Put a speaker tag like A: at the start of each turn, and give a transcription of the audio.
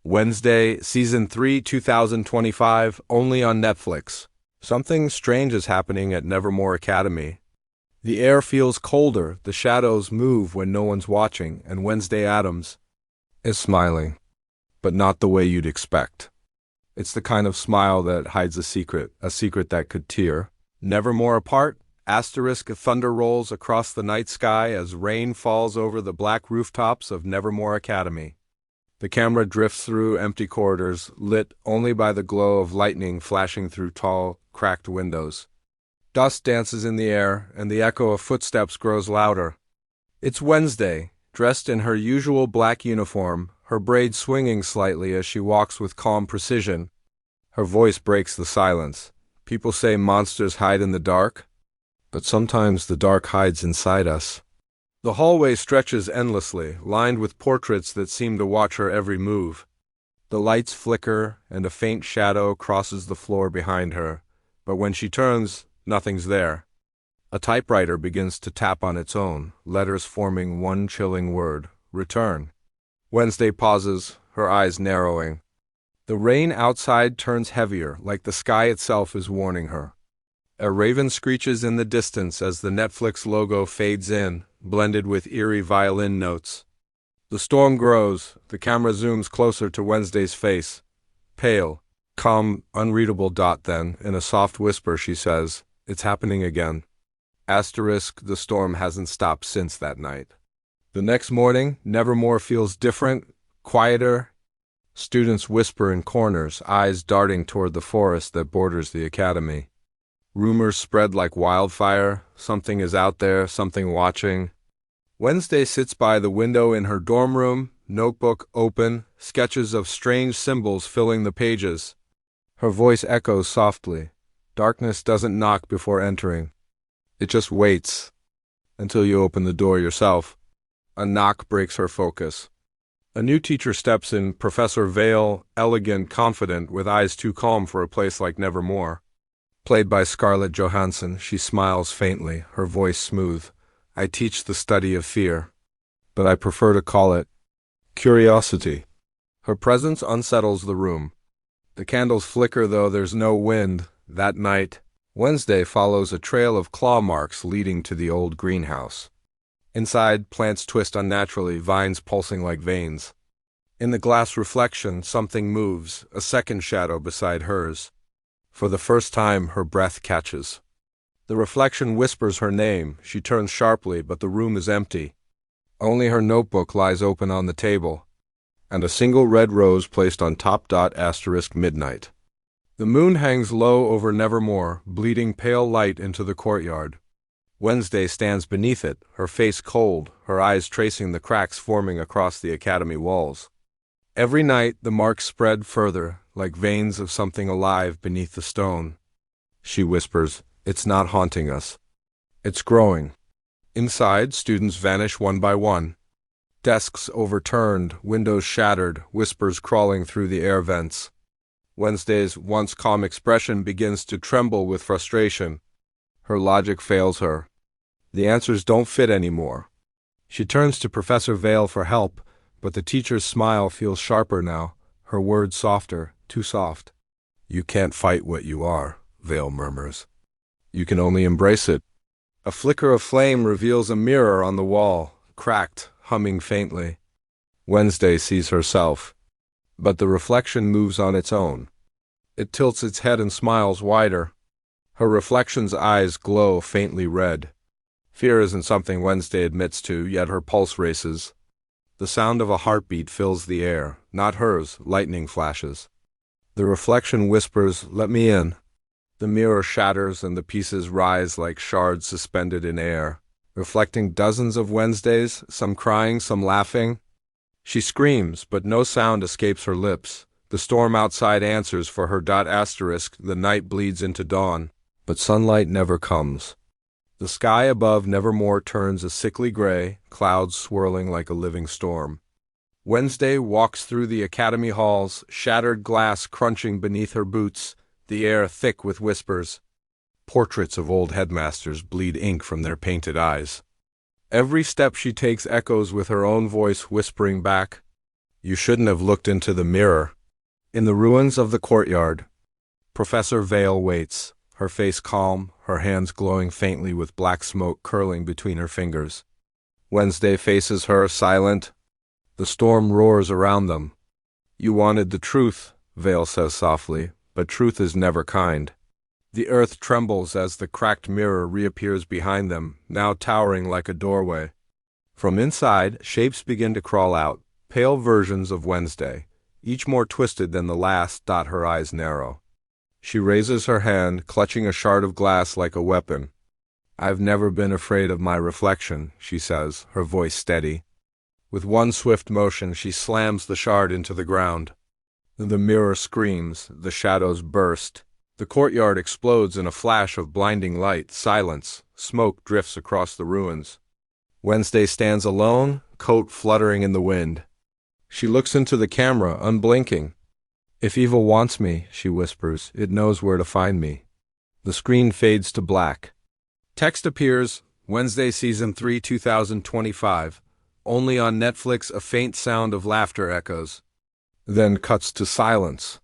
A: Wednesday, Season 3, 2025, only on Netflix. Something strange is happening at Nevermore Academy. The air feels colder, the shadows move when no one's watching, and Wednesday Addams is smiling, but not the way you'd expect. It's the kind of smile that hides a secret that could tear. Nevermore apart, asterisk thunder rolls across the night sky as rain falls over the black rooftops of Nevermore Academy. The camera drifts through empty corridors, lit only by the glow of lightning flashing through tall, cracked windows. Dust dances in the air, and the echo of footsteps grows louder. It's Wednesday, dressed in her usual black uniform, her braids swinging slightly as she walks with calm precision. Her voice breaks the silence. People say monsters hide in the dark, but sometimes the dark hides inside us. The hallway stretches endlessly, lined with portraits that seem to watch her every move. The lights flicker, and a faint shadow crosses the floor behind her, but when she turns, nothing's there. A typewriter begins to tap on its own, letters forming one chilling word: return. Wednesday pauses, her eyes narrowing. The rain outside turns heavier, like the sky itself is warning her. A raven screeches in the distance as the Netflix logo fades in, blended with eerie violin notes. The storm grows, the camera zooms closer to Wednesday's face. Pale, calm, unreadable. Then, in a soft whisper, she says, "It's happening again." The storm hasn't stopped since that night. The next morning, Nevermore feels different, quieter. Students whisper in corners, eyes darting toward the forest that borders the academy. Rumors spread like wildfire. Something is out there, something watching. Wednesday sits by the window in her dorm room, notebook open, sketches of strange symbols filling the pages. Her voice echoes softly. Darkness doesn't knock before entering. It just waits until you open the door yourself. A knock breaks her focus. A new teacher steps in, Professor Vale, elegant, confident, with eyes too calm for a place like Nevermore. Played by Scarlett Johansson, she smiles faintly, her voice smooth. "I teach the study of fear, but I prefer to call it curiosity." Her presence unsettles the room. The candles flicker though there's no wind. That night, Wednesday follows a trail of claw marks leading to the old greenhouse. Inside, plants twist unnaturally, vines pulsing like veins. In the glass reflection, something moves, a second shadow beside hers. For the first time, her breath catches. The reflection whispers her name. She turns sharply, but the room is empty. Only her notebook lies open on the table, and a single red rose placed on top. Midnight. The moon hangs low over Nevermore, bleeding pale light into the courtyard. Wednesday stands beneath it, her face cold, her eyes tracing the cracks forming across the academy walls. Every night, the marks spread further, like veins of something alive beneath the stone. She whispers, "It's not haunting us. It's growing." Inside, students vanish one by one. Desks overturned, windows shattered, whispers crawling through the air vents. Wednesday's once calm expression begins to tremble with frustration. Her logic fails her. The answers don't fit anymore. She turns to Professor Vale for help, but the teacher's smile feels sharper now, her words softer, too soft. "You can't fight what you are," Vale murmurs. "You can only embrace it." A flicker of flame reveals a mirror on the wall, cracked, humming faintly. Wednesday sees herself, but the reflection moves on its own. It tilts its head and smiles wider. Her reflection's eyes glow faintly red. Fear isn't something Wednesday admits to, yet her pulse races. The sound of a heartbeat fills the air, not hers, lightning flashes. The reflection whispers, "Let me in." The mirror shatters and the pieces rise like shards suspended in air, reflecting dozens of Wednesdays, some crying, some laughing. She screams, but no sound escapes her lips. The storm outside answers for her. The night bleeds into dawn, but sunlight never comes. The sky above Nevermore turns a sickly gray, clouds swirling like a living storm. Wednesday walks through the academy halls, shattered glass crunching beneath her boots, the air thick with whispers. Portraits of old headmasters bleed ink from their painted eyes. Every step she takes echoes with her own voice whispering back, You shouldn't have looked into the mirror. In the ruins of the courtyard, Professor Vale waits, her face calm, her hands glowing faintly with black smoke curling between her fingers. Wednesday faces her, silent. The storm roars around them. You wanted the truth, Vale says softly, but truth is never kind. The earth trembles as the cracked mirror reappears behind them, now towering like a doorway. From inside, shapes begin to crawl out, pale versions of Wednesday, each more twisted than the last. Her eyes narrow. She raises her hand, clutching a shard of glass like a weapon. I've never been afraid of my reflection, she says, her voice steady. With one swift motion, she slams the shard into the ground. The mirror screams, the shadows burst. The courtyard explodes in a flash of blinding light, silence, smoke drifts across the ruins. Wednesday stands alone, coat fluttering in the wind. She looks into the camera, unblinking. If evil wants me, she whispers, it knows where to find me. The screen fades to black. Text appears, Wednesday Season 3, 2025. Only on Netflix. A faint sound of laughter echoes. Then cuts to silence.